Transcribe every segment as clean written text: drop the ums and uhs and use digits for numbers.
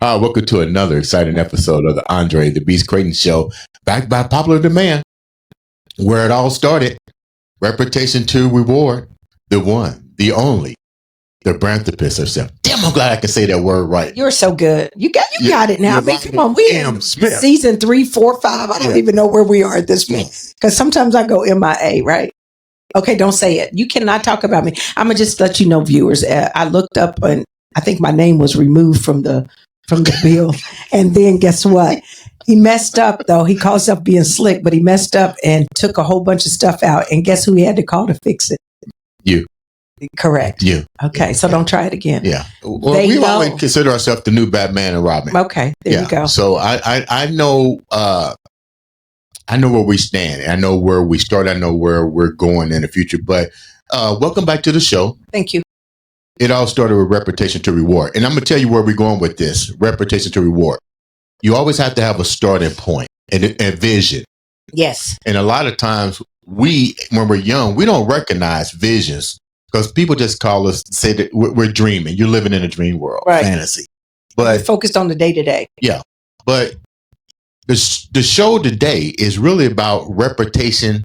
Welcome to another exciting episode of the Andre The Beast Crayton Show, backed by popular demand. Where it all started, reputation to reward, the one, the only, the branthropist herself. Damn, I'm glad I can say that word right. You're so good. You got it now. I mean, come on, we in season 3, 4, 5. I don't even know where we are at this point, because sometimes I go MIA, right? Okay, don't say it. You cannot talk about me. I'm gonna just let you know, viewers. I looked up and I think my name was removed from the bill. And then guess what? He messed up, though. He calls himself being slick, but he messed up and took a whole bunch of stuff out. And guess who he had to call to fix it? You. Correct. You. Okay, so don't try it again. Yeah. Well, we always consider ourselves the new Batman and Robin. Okay, there you go. So I know where we stand. I know where we start. I know where we're going in the future. But welcome back to the show. Thank you. It all started with reputation to reward. And I'm going to tell you where we're going with this. Reputation to reward. You always have to have a starting point and vision. Yes. And a lot of times when we're young, we don't recognize visions because people just call us, say that we're dreaming. You're living in a dream world, right. Fantasy. But we're focused on the day to day. Yeah. But the show today is really about reputation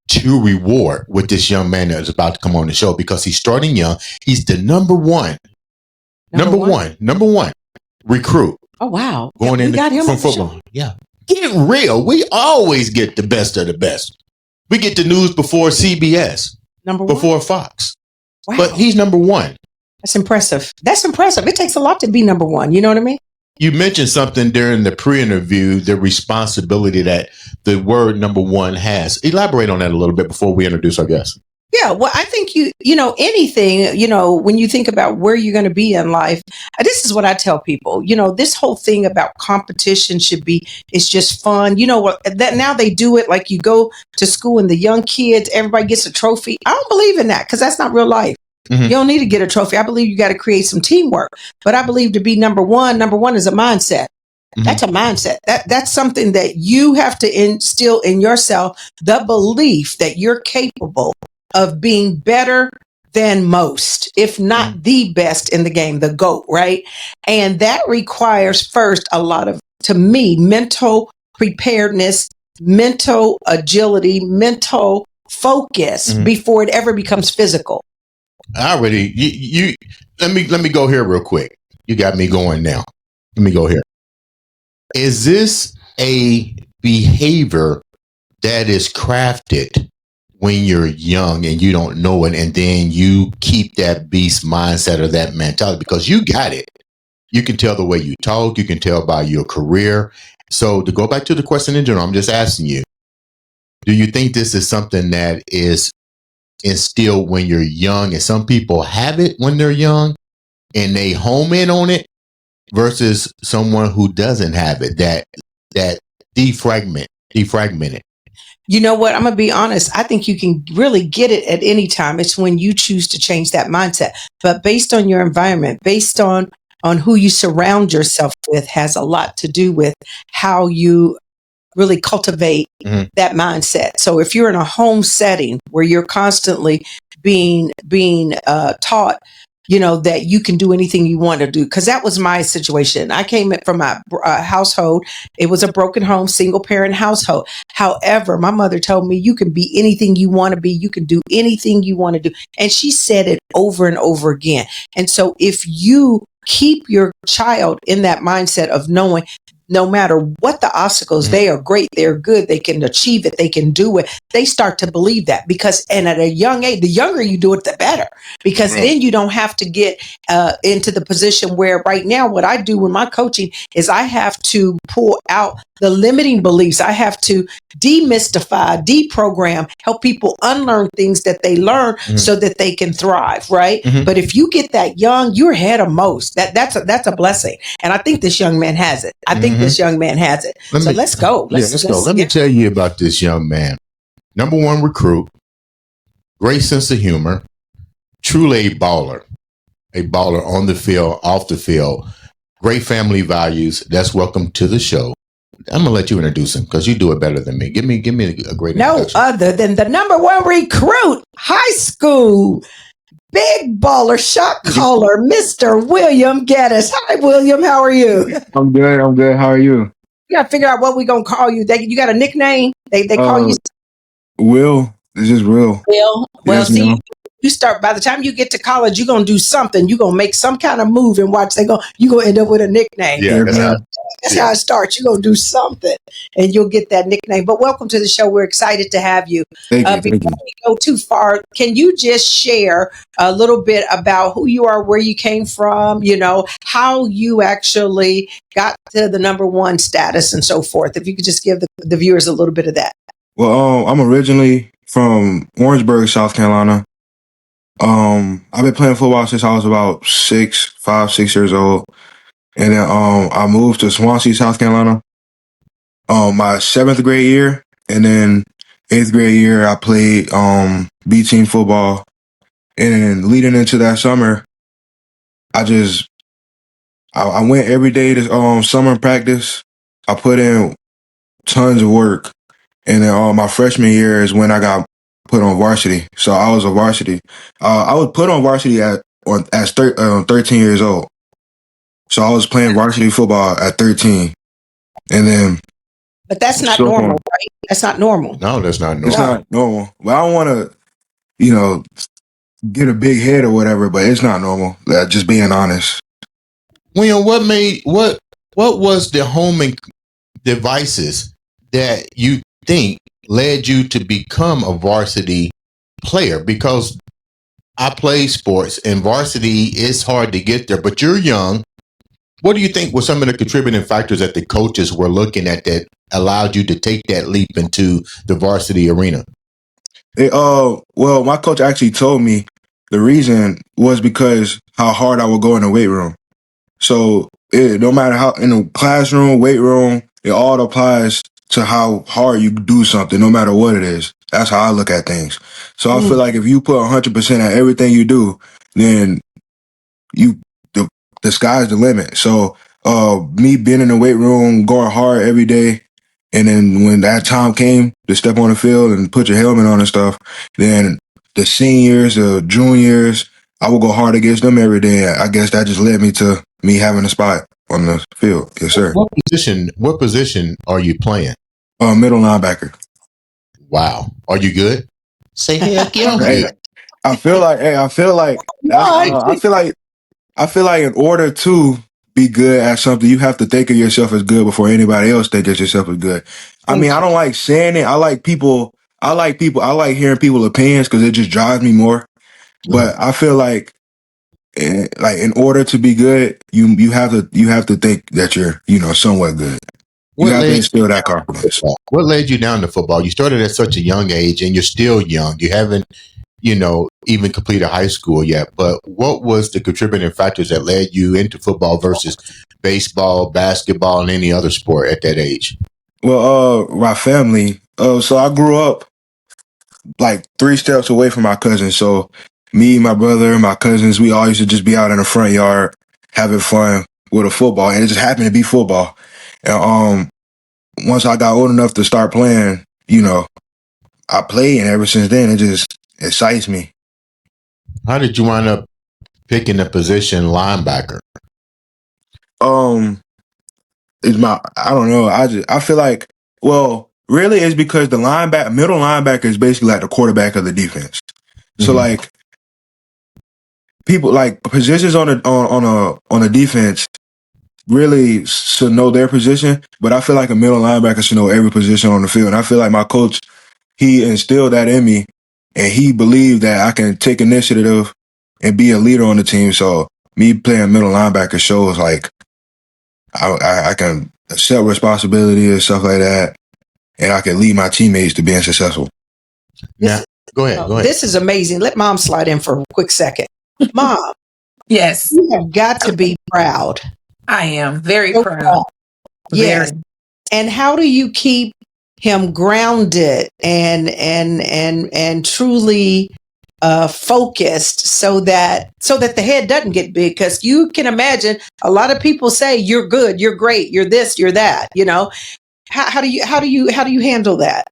to reward with this young man that is about to come on the show, because he's starting young. He's the number one recruit. Oh, wow. Going in from football. Yeah. Get real. We always get the best of the best. We get the news before CBS. Before Fox. Wow. But he's number one. That's impressive. It takes a lot to be number one. You know what I mean? You mentioned something during the pre-interview, the responsibility that the word number one has. Elaborate on that a little bit before we introduce our guest. Yeah, well, I think anything, when you think about where you're going to be in life, this is what I tell people. This whole thing about competition it's just fun. You know what? That now they do it like you go to school and the young kids, everybody gets a trophy. I don't believe in that, because that's not real life. Mm-hmm. You don't need to get a trophy. I believe you got to create some teamwork. But I believe to be number one is a mindset. Mm-hmm. That's a mindset. That's something that you have to instill in yourself, the belief that you're capable of being better than most, if not the best in the game, the GOAT, right? And that requires first a lot of, to me, mental preparedness, mental agility, mental focus before it ever becomes physical. Let me go here real quick. You got me going now. Let me go here. Is this a behavior that is crafted when you're young and you don't know it, and then you keep that beast mindset or that mentality because you got it? You can tell the way you talk. You can tell by your career. So to go back to the question in general, I'm just asking you, do you think this is something that is instilled when you're young, and some people have it when they're young and they home in on it, versus someone who doesn't have it, that defragmented? You know what? I'm going to be honest. I think you can really get it at any time. It's when you choose to change that mindset. But based on your environment, based on who you surround yourself with, has a lot to do with how you really cultivate that mindset. So if you're in a home setting where you're constantly being taught, that you can do anything you want to do, because that was my situation. I came from my household. It was a broken home, single parent household. However, my mother told me you can be anything you want to be. You can do anything you want to do. And she said it over and over again. And so if you keep your child in that mindset of knowing no matter what the obstacles, they are great, they're good, they can achieve it, they can do it. They start to believe that, and at a young age, the younger you do it, the better, because then you don't have to get into the position where right now what I do with my coaching is I have to pull out the limiting beliefs. I have to demystify, deprogram, help people unlearn things that they learn so that they can thrive, right? But if you get that young, you're ahead of most. That's a blessing. And I think this young man has it. Let's go. Let's go. Let me tell you about this young man. Number one recruit, great sense of humor, truly a baller. a baller on the field, off the field. Great family values. That's welcome to the show. I'm gonna let you introduce him because you do it better than me. Give me a great introduction. No other than the number one recruit, high school, big baller, shot caller, Mr. William Geddis. Hi, William. How are you? I'm good. How are you? You got to figure out what we're going to call you. You got a nickname? They call you Will. It's just Will. Will. Well, Yes, see, ma'am. you start, by the time you get to college, you're going to do something. You're going to make some kind of move and watch. You're going to end up with a nickname. Yeah, Yes, ma'am. That's how it starts. You're going to do something and you'll get that nickname. But welcome to the show. We're excited to have you. Thank you. Before we go too far, can you just share a little bit about who you are, where you came from, how you actually got to the number one status and so forth? If you could just give the viewers a little bit of that. Well, I'm originally from Orangeburg, South Carolina. I've been playing football since I was about 6 years old. And then I moved to Swansea, South Carolina, my 7th grade year. And then 8th grade year, I played B team football. And then leading into that summer, I went every day to summer practice. I put in tons of work. And then my freshman year is when I got put on varsity. So I was a varsity. I was put on varsity at 13 years old. So I was playing varsity football at 13. And then... But that's not normal, right? That's not normal. No, that's not normal. It's not normal. But I don't want to, get a big head or whatever, but it's not normal. Just being honest. William, what was the homing devices that you think led you to become a varsity player? Because I play sports and varsity is hard to get there, but you're young. What do you think were some of the contributing factors that the coaches were looking at that allowed you to take that leap into the varsity arena? Well, my coach actually told me the reason was because how hard I would go in the weight room. So no matter how in the classroom, weight room, it all applies to how hard you do something, no matter what it is. That's how I look at things. So I feel like if you put 100% at everything you do, then the sky's the limit. So me being in the weight room, going hard every day, and then when that time came to step on the field and put your helmet on and stuff, then the seniors, the juniors, I would go hard against them every day. I guess that just led me to me having a spot on the field. Yes, sir. What position are you playing? Middle linebacker. Wow. Are you good? Say heck yeah. Hey, I feel like in order to be good at something, you have to think of yourself as good before anybody else thinks of yourself as good. I mean, I don't like saying it. I like hearing people's opinions because it just drives me more. But I feel like in order to be good, you have to think that you're, somewhat good. You have to instill that confidence. What led you down to football? You started at such a young age and you're still young. You haven't, even completed high school yet. But what was the contributing factors that led you into football versus baseball, basketball, and any other sport at that age? Well, my family. So I grew up like 3 steps away from my cousins. So me, my brother, my cousins, we all used to just be out in the front yard having fun with a football, and it just happened to be football. And once I got old enough to start playing, I played, and ever since then, it just excites me. How did you wind up picking the position linebacker? I don't know. I feel like, well, really it's because the middle linebacker is basically like the quarterback of the defense. So like people like positions on a defense really should know their position, but I feel like a middle linebacker should know every position on the field. And I feel like my coach, he instilled that in me, and he believed that I can take initiative and be a leader on the team. So me playing middle linebacker shows like I can accept responsibility and stuff like that, and I can lead my teammates to being successful. Now, go ahead. This is amazing. Let Mom slide in for a quick second. Mom. Yes. You have got to be proud. I am very proud. Yes. Very. And how do you keep him grounded and truly focused so that the head doesn't get big? Because you can imagine a lot of people say you're good, you're great, you're this, you're that. How do you handle that?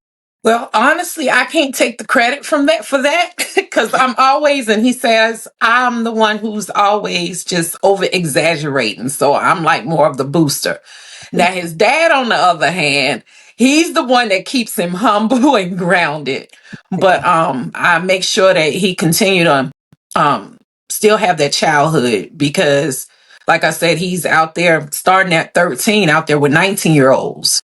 Well, honestly, I can't take the credit for that because I'm always, and he says I'm the one who's always just over exaggerating. So I'm like more of the booster. Now his dad, on the other hand, he's the one that keeps him humble and grounded. But I make sure that he continue to still have that childhood because, like I said, he's out there starting at 13, out there with 19-year-olds.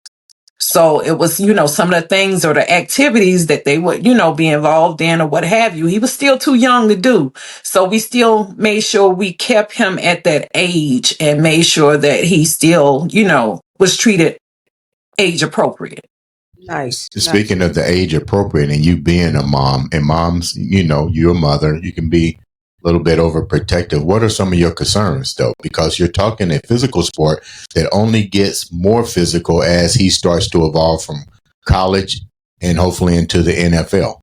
So it was, some of the things or the activities that they would, be involved in or what have you. He was still too young to do. So we still made sure we kept him at that age and made sure that he still, was treated age appropriate. Nice. Speaking of the age appropriate and you being a mom, and moms, you're a mother, you can be a little bit overprotective. What are some of your concerns, though? Because you're talking a physical sport that only gets more physical as he starts to evolve from college and hopefully into the NFL.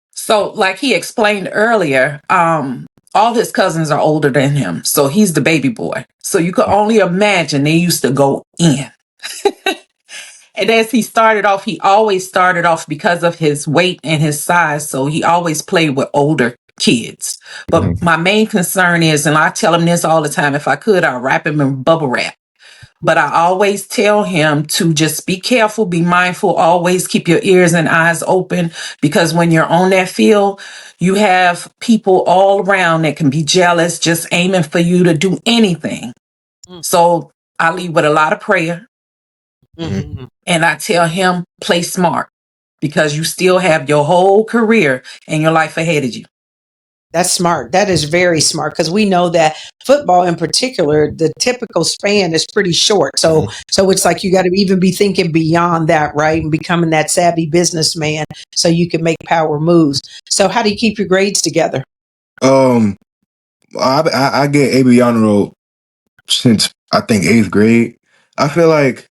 So, like he explained earlier, all his cousins are older than him. So he's the baby boy. So you could only imagine they used to go in. And as he always started off because of his weight and his size. So he always played with older kids. But my main concern is, and I tell him this all the time, if I could, I'll wrap him in bubble wrap. But I always tell him to just be careful, be mindful, always keep your ears and eyes open, because when you're on that field, you have people all around that can be jealous, just aiming for you to do anything. So I leave with a lot of prayer. And I tell him, play smart, because you still have your whole career and your life ahead of you. That's smart. That is very smart, because we know that football in particular, the typical span is pretty short. So it's like you got to even be thinking beyond that, right? And becoming that savvy businessman so you can make power moves. So how do you keep your grades together? I get AB honor roll since I think 8th grade. I feel like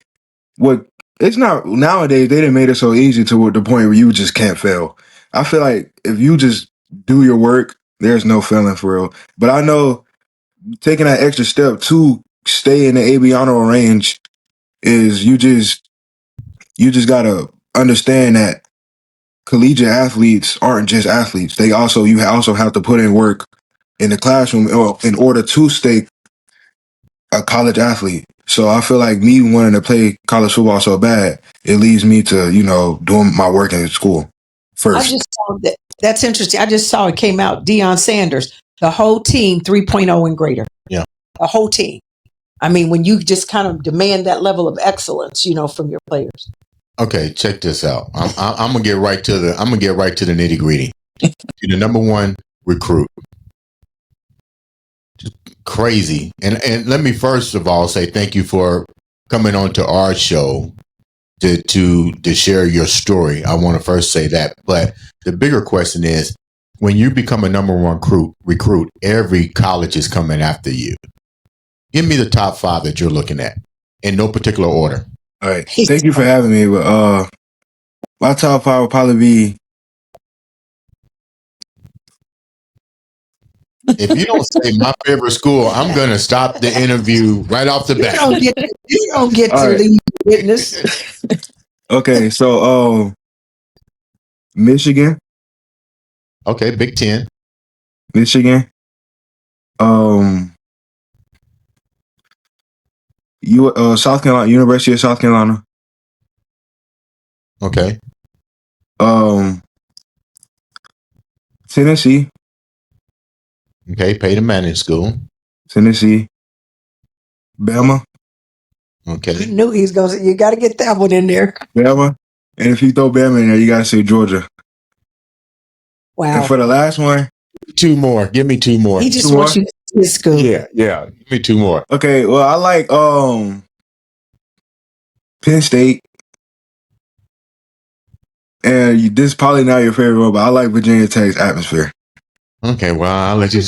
it's not nowadays. They done made it so easy to the point where you just can't fail. I feel like if you just do your work, there's no failing for real. But I know taking that extra step to stay in the AB honor roll range is you just gotta understand that collegiate athletes aren't just athletes. You also have to put in work in the classroom in order to stay a college athlete. So I feel like me wanting to play college football so bad, it leads me to, doing my work in school first. I just saw that. That's interesting. I just saw it came out. Deion Sanders, the whole team 3.0 and greater. Yeah. The whole team. I mean, when you just kind of demand that level of excellence, from your players. Okay, check this out. I'm gonna get right to the nitty gritty. You're the number one recruit. Crazy. And let me first of all say thank you for coming on to our show to share your story. I want to first say that. But the bigger question is, when you become a number one recruit, every college is coming after you. Give me the top 5 that you're looking at in no particular order. All right. Thank you for having me. But my top 5 would probably be. If you don't say my favorite school, I'm going to stop the interview right off the bat. You don't get to leave witness. Okay, so Michigan. Okay, Big Ten. Michigan. South Carolina, University of South Carolina. Okay. Tennessee. Okay, Peyton Manning School. Tennessee. Bama. Okay. I knew he was going to say, you got to get that one in there. Bama. And if you throw Bama in there, you got to say Georgia. Wow. And for the last one. 2 more. Give me 2 more. He just wants you to see his school. Yeah. Give me 2 more. Okay, well, I like Penn State. And this is probably not your favorite one, but I like Virginia Tech's atmosphere. Okay, well, I'll let you.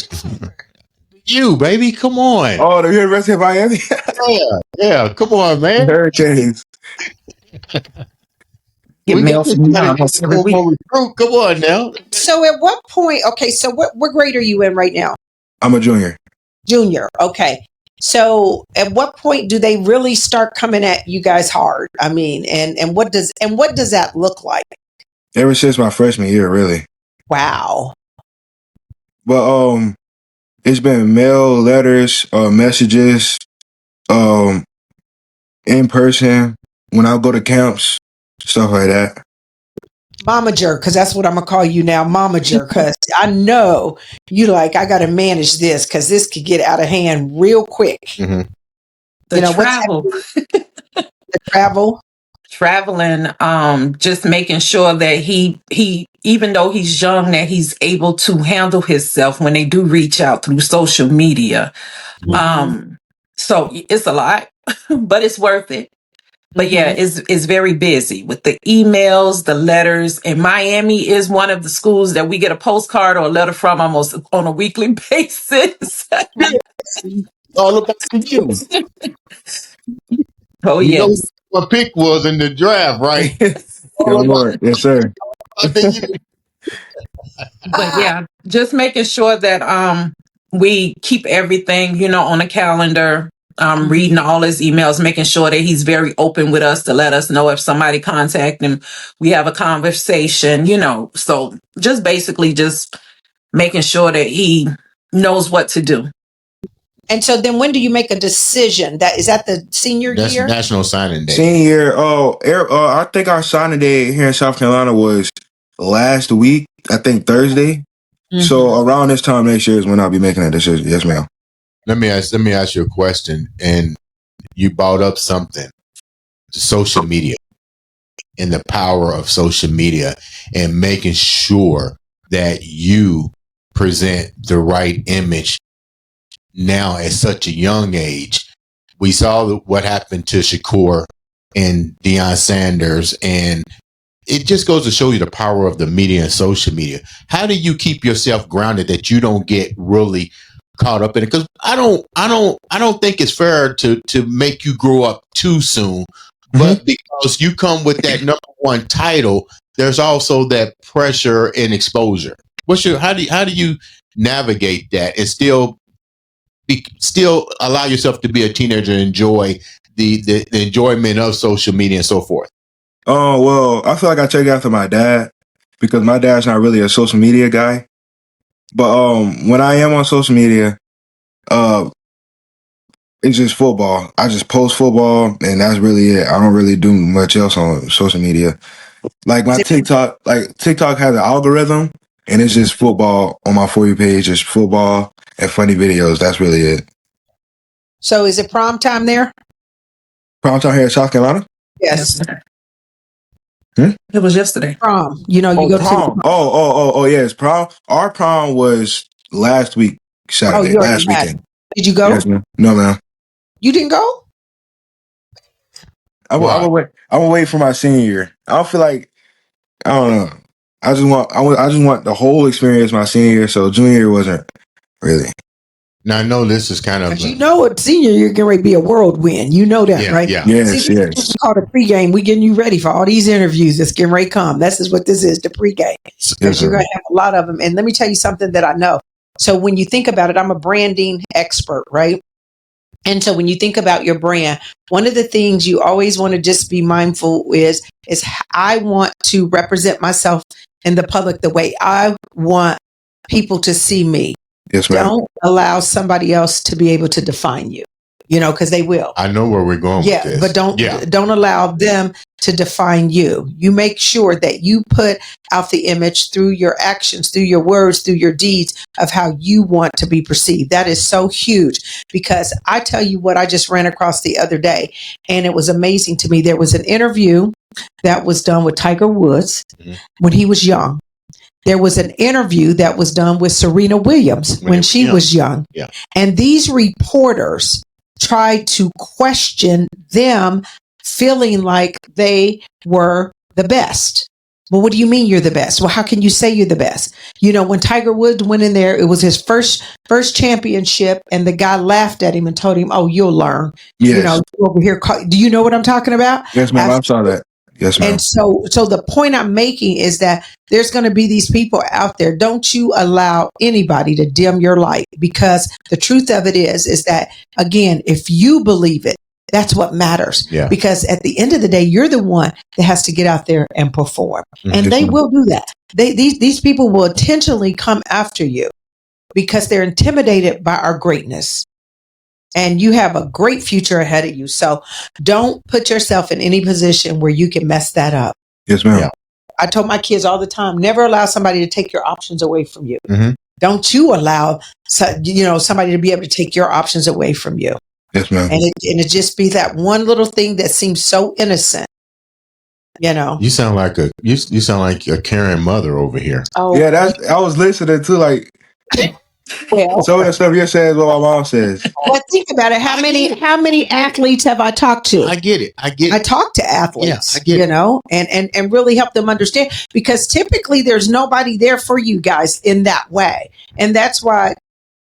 You, baby, come on. Oh, the University of Miami? Yeah, come on, man. Hurricanes. Get We got mail to from try to mom get every this week. one recruit. Come on now. So at what point, okay, so what grade are you in right now? I'm a junior. Junior. Okay. So at what point do they really start coming at you guys hard? I mean, and what does that look like? Ever since my freshman year, really. Wow. But it's been mail, letters, messages, in person when I go to camps, stuff like that. Mama jerk, because that's what I'm gonna call you now, Mama jerk. Because I know you like I got to manage this because this could get out of hand real quick. Mm-hmm. The travel. The travel. Traveling, just making sure that he even though he's young, that he's able to handle himself when they do reach out through social media. So it's a lot, but it's worth it. But yeah, it's very busy with the emails, the letters. And Miami is one of the schools that we get a postcard or a letter from almost on a weekly basis. All about you. Oh, You know yes. what pick was in the draft, right? Yo, Lord. Yes, sir. But yeah, just making sure that we keep everything, on the calendar, reading all his emails, making sure that he's very open with us to let us know if somebody contact him. We have a conversation, so just basically just making sure that he knows what to do. And so then when do you make a decision? Is that the senior That's year? National Signing Day. Senior year. I think our signing day here in South Carolina was last week. I think Thursday. So around this time next year is when I'll be making a decision. Yes, ma'am. Let me ask you a question. And you brought up something, social media and the power of social media and making sure that you present the right image now at such a young age. We saw what happened to Shakur and Deion Sanders, and it just goes to show you the power of the media and social media. How do you keep yourself grounded that you don't get really caught up in it? Because I don't think it's fair to make you grow up too soon. But because you come with that number one title, there's also that pressure and exposure. How do you navigate that and still allow yourself to be a teenager and enjoy the enjoyment of social media and so forth? Oh, well, I feel like I take after my dad because my dad's not really a social media guy. But when I am on social media, it's just football. I just post football and that's really it. I don't really do much else on social media. Like my TikTok has an algorithm and it's just football on my For You page, just football and funny videos. That's really it. So is it prom time there? Prom time here in South Carolina? Yes. It was yesterday. Prom. You go prom. to Yes, prom. Our prom was last week, Saturday, last weekend. Did you go? Yes, ma'am. No, ma'am. You didn't go? I will wait for my senior year. I don't feel like, I don't know. I just want the whole experience my senior year. So junior year wasn't really. Now I know this is kind of. At senior year can be a whirlwind. You know that, right? Yeah. Yes. It's called a pregame. We getting you ready for all these interviews that's getting ready to come. This is what this is, the pregame. Because you're going to have a lot of them. And let me tell you something that I know. So when you think about it, I'm a branding expert, right? And so when you think about your brand, one of the things you always want to just be mindful is I want to represent myself in the public the way I want people to see me. Yes, ma'am. Don't allow somebody else to be able to define you, because they will. I know where we're going with this. But don't allow them to define you. You make sure that you put out the image through your actions, through your words, through your deeds of how you want to be perceived. That is so huge because I tell you what I just ran across the other day and it was amazing to me. There was an interview that was done with Tiger Woods when he was young. There was an interview that was done with Serena Williams when she was young. Yeah. And these reporters tried to question them feeling like they were the best. Well, what do you mean you're the best? Well, how can you say you're the best? When Tiger Woods went in there, it was his first championship and the guy laughed at him and told him, "Oh, you'll learn." Yes. Over here. Do you know what I'm talking about? Yes, ma'am. I saw that. Yes, ma'am. And so the point I'm making is that there's going to be these people out there. Don't you allow anybody to dim your light, because the truth of it is that, again, if you believe it, that's what matters. Yeah. Because at the end of the day, you're the one that has to get out there and perform. And they will do that. These people will intentionally come after you because they're intimidated by our greatness. And you have a great future ahead of you. So don't put yourself in any position where you can mess that up. Yes, ma'am. Yeah. I told my kids all the time, never allow somebody to take your options away from you. Mm-hmm. Don't you allow somebody to be able to take your options away from you. Yes, ma'am. And it just be that one little thing that seems so innocent. You sound like a caring mother over here. Oh Yeah, I was listening to like well. some of that stuff you're saying is what my mom says. But think about it. How many athletes have I talked to? I get it. I talk to athletes, Yeah, I get it. And really help them understand, because typically there's nobody there for you guys in that way. And that's why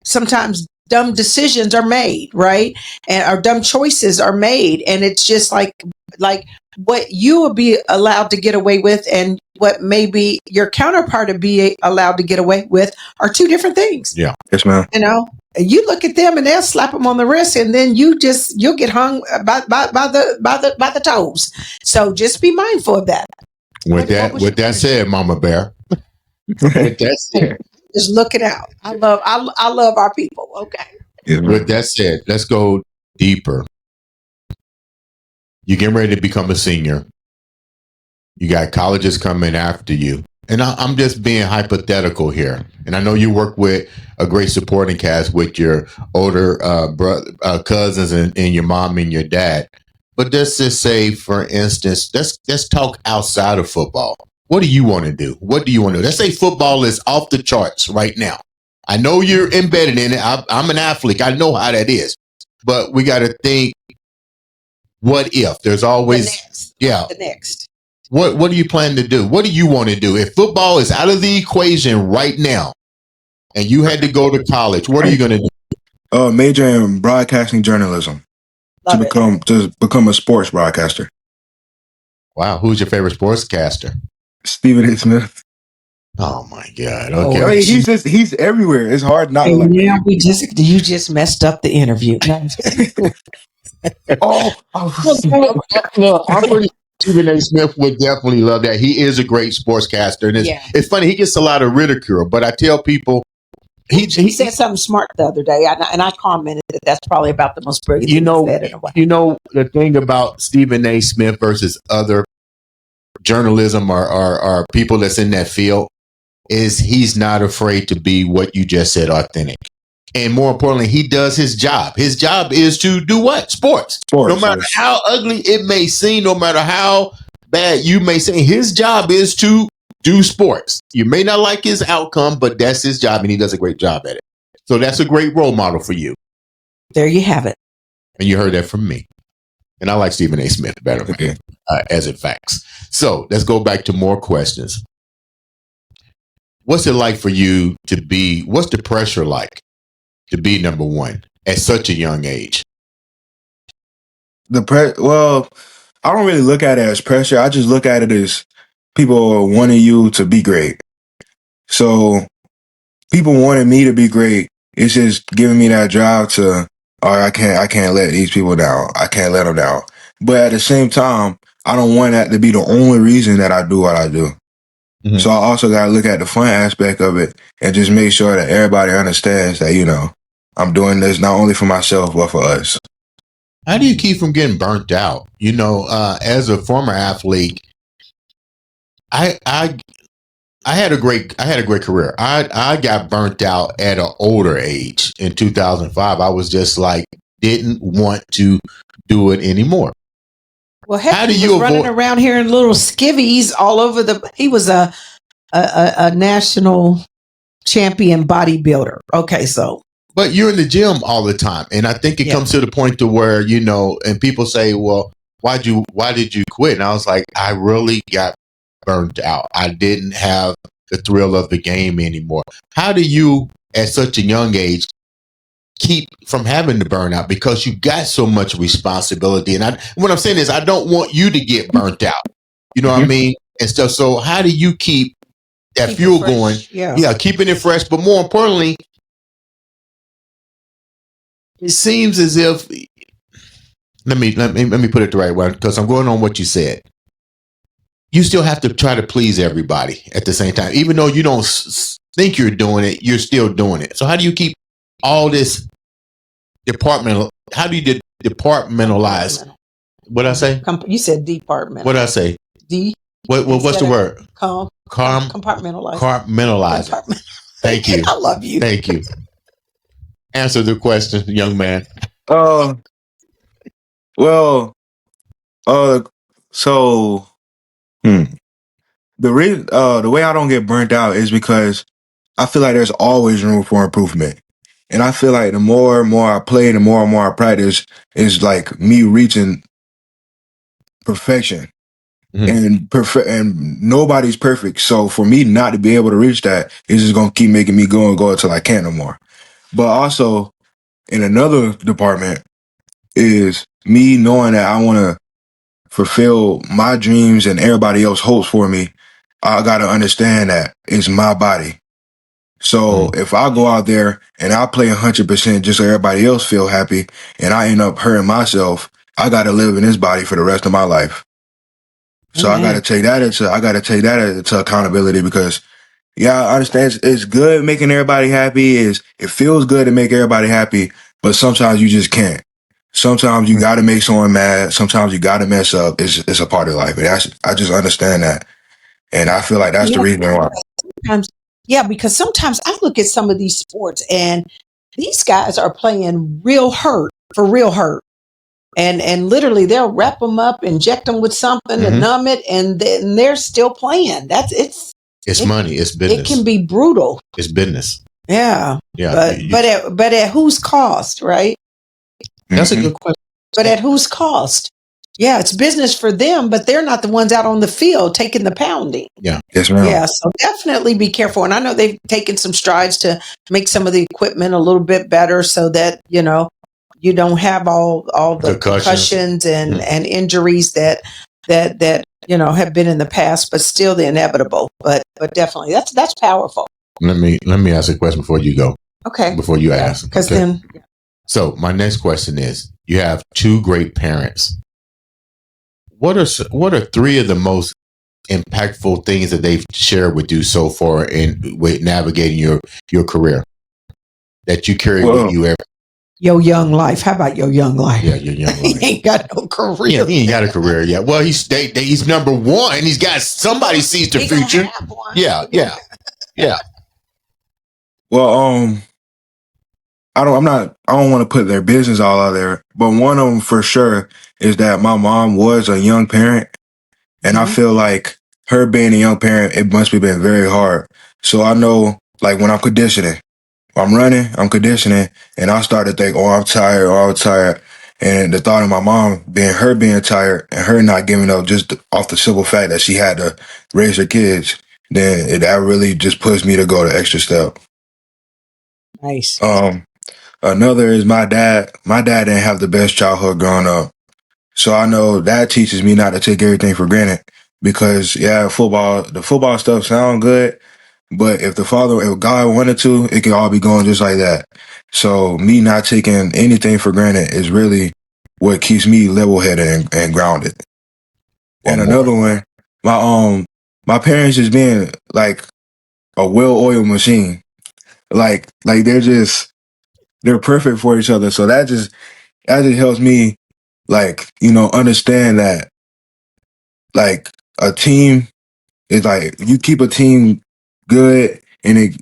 sometimes dumb decisions are made, right? Or dumb choices are made. And it's just like what you will be allowed to get away with and what maybe your counterpart to be allowed to get away with are two different things. Yeah. Yes, ma'am. You look at them and they'll slap them on the wrist, and then you'll get hung by the toes. So just be mindful of that. With that said, Mama Bear. With that said, just look it out. I love our people. Okay. Yes, ma'am. With that said, let's go deeper. You're getting ready to become a senior. You got colleges coming after you. And I'm just being hypothetical here. And I know you work with a great supporting cast with your older cousins and your mom and your dad. But let's just say, for instance, let's talk outside of football. What do you want to do? What do you want to do? Let's say football is off the charts right now. I know you're embedded in it. I'm an athlete. I know how that is. But we got to think, what if? There's always the next. What do you plan to do? What do you want to do? If football is out of the equation right now and you had to go to college, what are you going to do? Major in broadcasting journalism to become a sports broadcaster. Wow. Who's your favorite sportscaster? Stephen A. Smith. Oh my God. Okay. I mean, he's everywhere. It's hard not to like. Yeah, you just messed up the interview. I'm pretty Stephen A. Smith would definitely love that. He is a great sportscaster. And it's funny, he gets a lot of ridicule, but I tell people he said something smart the other day, and I commented that that's probably about the most brilliant thing he said in a while. You know, the thing about Stephen A. Smith versus other journalism or people that's in that field is he's not afraid to be what you just said, authentic. And more importantly, he does his job. His job is to do what? Sports. No matter how ugly it may seem, no matter how bad you may say, his job is to do sports. You may not like his outcome, but that's his job, and he does a great job at it. So that's a great role model for you. There you have it. And you heard that from me. And I like Stephen A. Smith better, as it facts. So let's go back to more questions. What's it like for you to be, what's the pressure like to be number one at such a young age? Well, I don't really look at it as pressure. I just look at it as people wanting you to be great. So people wanting me to be great. It's just giving me that drive to, I can't let these people down. I can't let them down. But at the same time, I don't want that to be the only reason that I do what I do. Mm-hmm. So I also got to look at the fun aspect of it and just make sure that everybody understands that, I'm doing this not only for myself, but for us. How do you keep from getting burnt out? As a former athlete, I had a great career. I got burnt out at an older age in 2005. I was just didn't want to do it anymore. Well, how do you running around here in little skivvies all over he was a national champion bodybuilder. Okay, so. But you're in the gym all the time. And I think it comes to the point to where, and people say, well, why did you quit? And I was like, I really got burnt out. I didn't have the thrill of the game anymore. How do you, at such a young age, keep from having to burn out? Because you got so much responsibility. And what I'm saying is, I don't want you to get burnt out. You know what I mean? And stuff. So how do you keep that Keep it fuel fresh. going? Yeah. Keeping it fresh. But more importantly, it seems as if let me put it the right way, because I'm going on what you said. You still have to try to please everybody at the same time, even though you don't think you're doing it. You're still doing it. So how do you keep all this departmental? How do you departmentalize? What I say? You said department. What I say? What's the word? Compartmentalize. Compartmentalize. Thank you. I love you. Thank you. Answer the question, young man. Well, so the way I don't get burnt out is because I feel like there's always room for improvement. And I feel like the more and more I play, the more and more I practice, is like me reaching perfection. And nobody's perfect. So for me not to be able to reach that is just gonna keep making me go until I can't no more. But also in another department is me knowing that I want to fulfill my dreams and everybody else hopes for me. I got to understand that it's my body. So if I go out there and I play 100% just so everybody else feel happy and I end up hurting myself, I got to live in this body for the rest of my life. So I got to take that into accountability, because I understand it's good making everybody happy. It feels good to make everybody happy, but sometimes you just can't. Sometimes you got to make someone mad. Sometimes you got to mess up. It's a part of life. And I just understand that. And I feel like that's the reason why. Sometimes, because sometimes I look at some of these sports and these guys are playing for real hurt. And literally they'll wrap them up, inject them with something to numb it, and then they're still playing. It's money. It's business. It can be brutal. It's business. Yeah. Yeah. But at whose cost, right? That's a good question. But at whose cost? Yeah, it's business for them, but they're not the ones out on the field taking the pounding. Yeah. Yes, ma'am. Yeah, so definitely be careful. And I know they've taken some strides to make some of the equipment a little bit better so that, you don't have all the concussions and injuries that have been in the past, but still the inevitable. But definitely that's powerful. Let me ask a question before you go. Okay. Before you ask. Because then. So my next question is: you have two great parents. What are three of the most impactful things that they've shared with you so far with navigating your career that you carry with you every? Your young life. How about your young life? Yeah, your young life. He ain't got no career. Yeah, he ain't got a career yet. Well, he's number one. He's got somebody sees the future. Yeah. Well, I don't want to put their business all out there, but one of them for sure is that my mom was a young parent, and I feel like her being a young parent, it must have been very hard. So I know, like, when I'm conditioning, I'm running, I'm conditioning, and I start to think, I'm tired. And the thought of my mom being tired and her not giving up just off the simple fact that she had to raise her kids, then that really just pushed me to go the extra step. Nice. Another is my dad. My dad didn't have the best childhood growing up. So I know that teaches me not to take everything for granted, because the football stuff sound good, but if God wanted to, it could all be going just like that. So me not taking anything for granted is really what keeps me level-headed and grounded. And another one, my parents just being like a well-oiled machine. Like they're perfect for each other. So that just helps me, understand that, like, a team is like, you keep a team good, and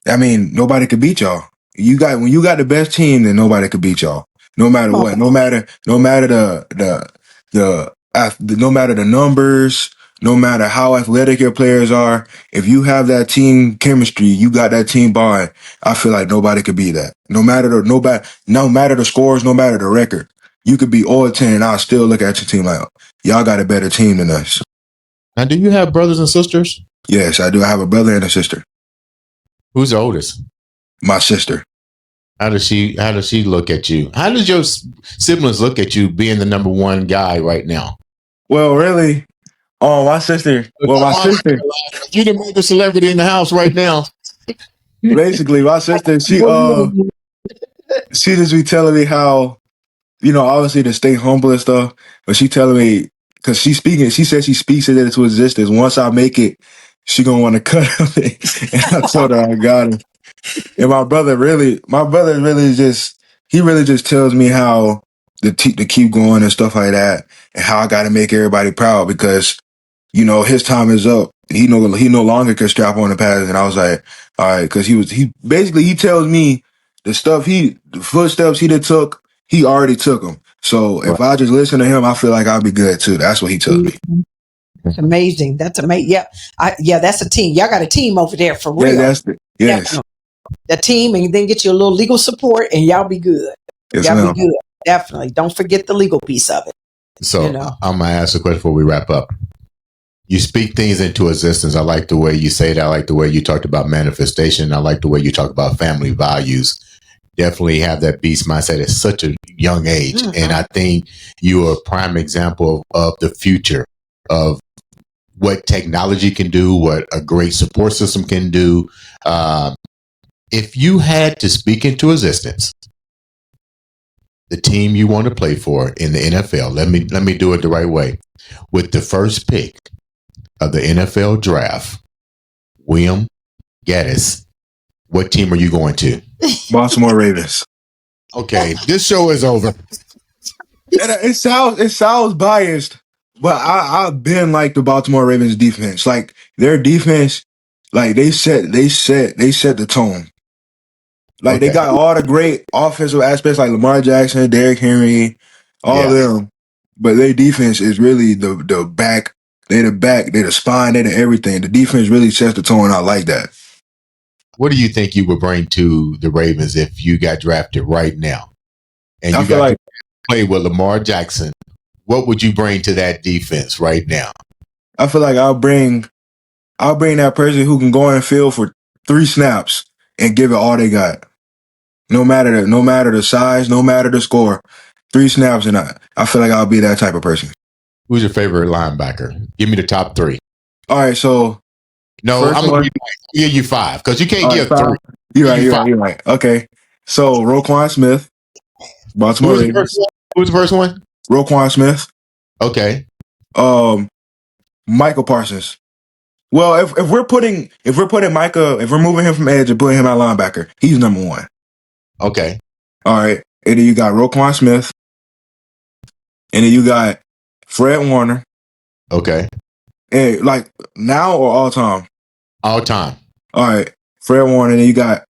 then nobody could beat y'all. When you got the best team, then nobody could beat y'all. No matter what, no matter the numbers, no matter how athletic your players are, if you have that team chemistry, you got that team bond, I feel like nobody could beat that. No matter the scores, no matter the record. You could be 0-10 and I'll still look at your team like, y'all got a better team than us. Now, do you have brothers and sisters? Yes, I do. I have a brother and a sister. Who's the oldest? My sister. How does she look at you? How does your siblings look at you being the number one guy right now? Well, really, Oh, my sister. Well, my sister. You the mega celebrity in the house right now. Basically, my sister. She just be telling me how, obviously to stay humble and stuff. But she telling me because she said she speaks it into existence. Once I make it, she gonna want to cut it. And I told her I got it. And my brother really he really just tells me how to keep going and stuff like that, and how I got to make everybody proud because his time is up. He no longer can strap on the pads. And I was like, all right, because he tells me the footsteps he done took, he already took them. So if I just listen to him, I feel like I'll be good too. That's what he tells me. It's amazing. That's amazing. Yeah, that's a team. Y'all got a team over there for real. Yeah, yes. Definitely. The team, and then get you a little legal support, and y'all be good. Yes, y'all ma'am. be good. Definitely. Don't forget the legal piece of it. So I'm gonna ask a question before we wrap up. You speak things into existence. I like the way you say that. I like the way you talked about manifestation. I like the way you talk about family values. Definitely have that beast mindset at such a young age. Mm-hmm. And I think you are a prime example of the future of what technology can do, what a great support system can do. If you had to speak into existence the team you want to play for in the NFL, let me do it the right way. With the first pick of the NFL draft, William Geddis, what team are you going to? Baltimore Ravens. Okay, this show is over. It sounds biased, but I've been like the Baltimore Ravens defense. Like their defense, like they set the tone. Like they got all the great offensive aspects like Lamar Jackson, Derrick Henry, all of them. But their defense is really the back. They're the back, they're the spine, they're the everything. The defense really sets the tone. I like that. What do you think you would bring to the Ravens if you got drafted right now? And you got to play with Lamar Jackson. What would you bring to that defense right now? I feel like I'll bring that person who can go in field for 3 snaps and give it all they got. No matter the size, no matter the score. 3 snaps and I feel like I'll be that type of person. Who's your favorite linebacker? Give me the top 3. All right, so no, I'm gonna give you 5 because you can't give 3. You're right. Okay, so Roquan Smith, Baltimore Ravens. Who's the first one? Roquan Smith. Okay. Michael Parsons. Well, if we're putting Micah, if we're moving him from edge and putting him at linebacker, he's number 1. Okay. All right, and then you got Roquan Smith, and then you got Fred Warner. Okay. And like now or all time? All time. All right. Fred Warner, and then you got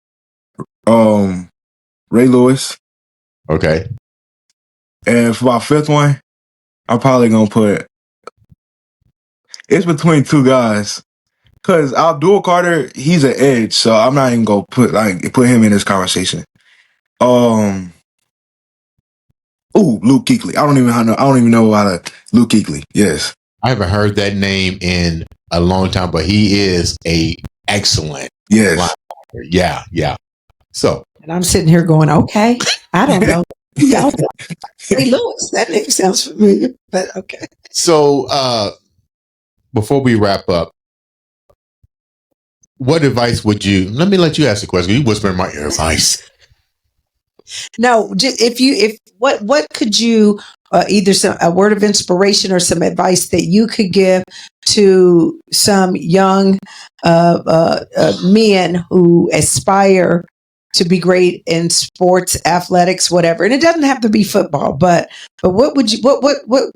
Ray Lewis. Okay. And for my 5th one, I'm probably gonna put it's between 2 guys. Cause Abdul Carter, he's an edge, so I'm not even gonna put him in this conversation. Luke Kuechly. I don't even know how to Luke Kuechly. Yes. I haven't heard that name in a long time, but he is a excellent linebacker. Yeah. So and I'm sitting here going, okay, I don't know. Hey Lewis, that name sounds familiar, but okay. So before we wrap up, what advice would you? Let me let you ask the question. You whisper in my ear advice. No, what could you either a word of inspiration or some advice that you could give to some young men who aspire to be great in sports, athletics, whatever, and it doesn't have to be football, but what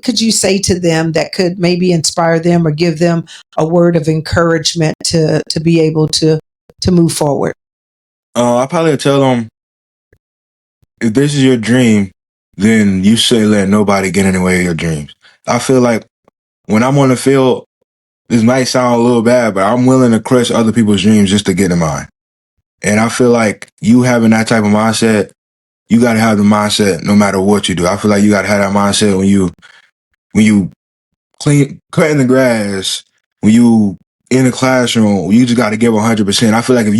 could you say to them that could maybe inspire them or give them a word of encouragement to be able to move forward? I probably tell them, if this is your dream, then you should let nobody get in the way of your dreams. I feel like when I'm on the field, this might sound a little bad, but I'm willing to crush other people's dreams just to get in mine. And I feel like you having that type of mindset, you got to have the mindset no matter what you do. I feel like you got to have that mindset when you cutting the grass, when you in the classroom, you just got to give 100%. I feel like if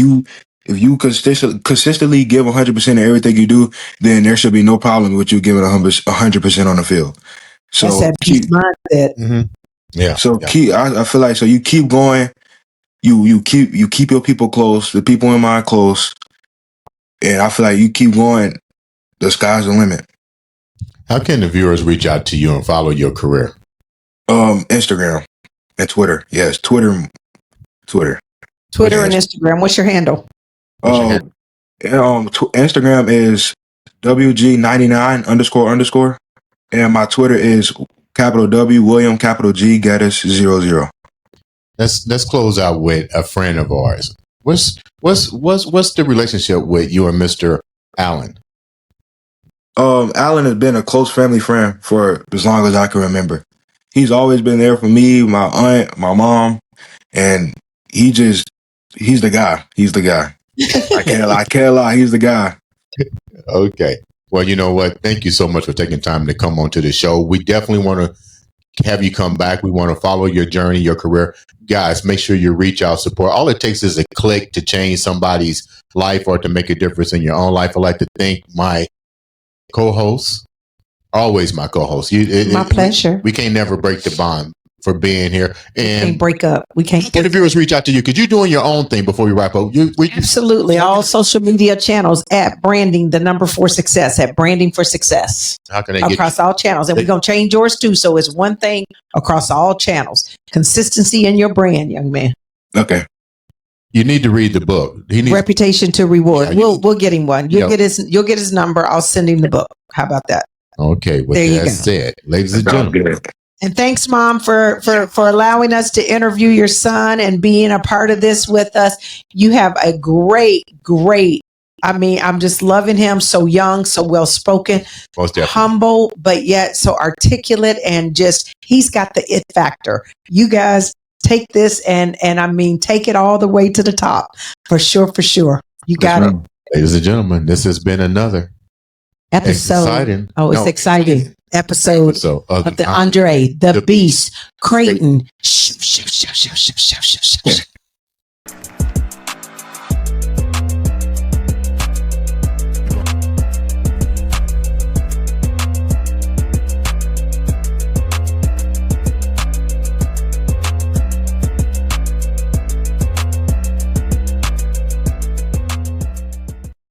you consistently give 100% of everything you do, then there should be no problem with you giving 100% on the field. So that's that peace mindset. Mm-hmm. Yeah. So yeah. I feel like, so you keep going, you keep your people close, the people in mind close, and I feel like you keep going, the sky's the limit. How can the viewers reach out to you and follow your career? Instagram and Twitter. Yes, Twitter. Twitter Yes. and Instagram. What's your handle? What's your handle? Instagram is WG99__, and my Twitter is capital W William capital G Geddis 00. Let's close out with a friend of ours. What's the relationship with you and Mr. Allen? Allen has been a close family friend for as long as I can remember. He's always been there for me, my aunt, my mom, and he's the guy. He's the guy. I can't lie. He's the guy. Okay. Well, you know what? Thank you so much for taking time to come onto the show. We definitely want to have you come back. We want to follow your journey, your career. Guys, make sure you reach out, support. All it takes is a click to change somebody's life or to make a difference in your own life. I'd like to thank my co-hosts, always my co-host. My pleasure. We can't never break the bond for being here. And we can't break up. We can't. Can the viewers reach out to you? Because you're doing your own thing before we wrap up. Absolutely. All social media channels at branding, the number 4 success, at branding for success. How can they across all channels? And we're going to change yours too. So it's one thing across all channels. Consistency in your brand, young man. Okay. You need to read the book. Reputation to Reward. Yeah, we'll get him one. You'll get his number. I'll send him the book. How about that? Okay. With that said, ladies and gentlemen. And thanks, Mom, for allowing us to interview your son and being a part of this with us. You have a great, I'm just loving him. So young, so well-spoken, humble, but yet so articulate, and just, he's got the it factor. You guys take this and take it all the way to the top. For sure. You got it. Ladies and gentlemen, this has been another episode. Exciting episode of the Andre the Beast Crayton.